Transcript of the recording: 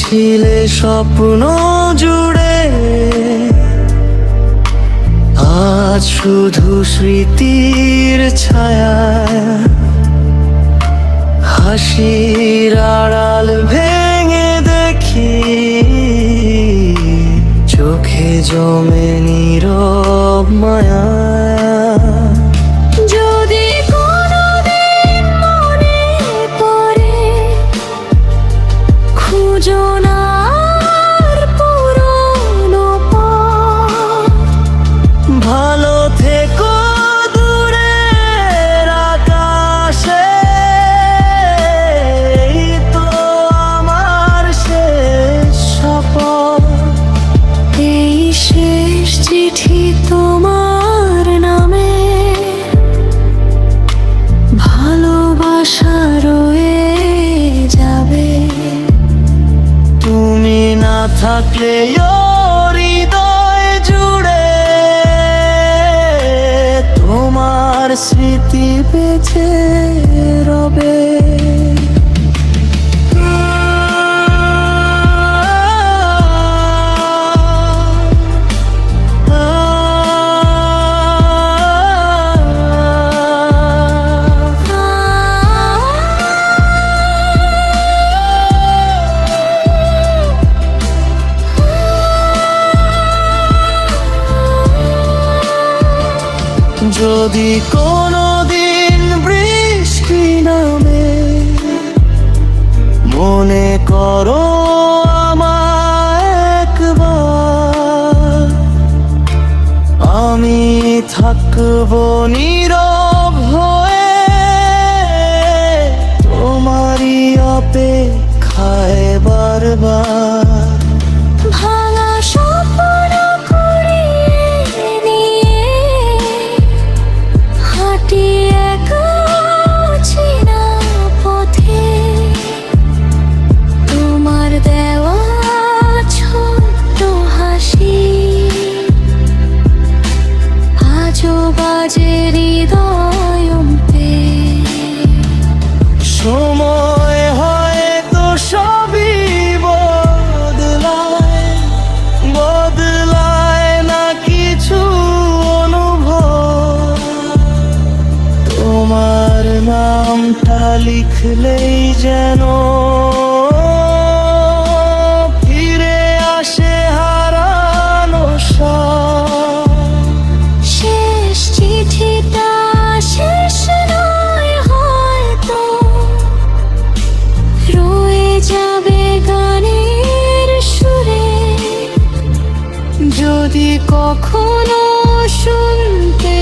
ছিলে স্বপ্ন জুড়ে, আজ শুধু স্মৃতির ছায়া। হাসির আড়াল ভেঙে দেখি, চোখে জমে নীরব মায়া। যদি কোনোদিন মনে পড়ে, খুঁজো না আর পুরনো পথ। ভালো থেকো দূরের আকাশে, এই তো আমার শেষ শপথ। এই শেষ চিঠি তোমার নামে, ভালোবাসা রয়ে যাবে। তুমি না থাকলে হৃদয় জুড়ে, তোমার স্মৃতি বেঁচে রবে। যদি কোনোদিন বৃষ্টি নামে, মনে করো আমায় একবার। আমি থাকবো নীরব হয়ে, তোমারই অপেক্ষায় বারবার। ভাঙা স্বপ্ন কুড়িয়ে নিয়ে হাঁটি একা অচেনা পথে। তোমার দেওয়া ছোট্ট হাসি আজও বাজে হৃদয় অন্তে। সময় হয়তো সবই বদলায়, বদলায় না কিছু অনুভব। তোমার নামটা লিখলেই যেন ফিরে আসে হারানো সব। শেষ চিঠিটা শেষ নয় হয়তো, রয়ে যাবে গানের সুরে। যদি কখনো শুনতে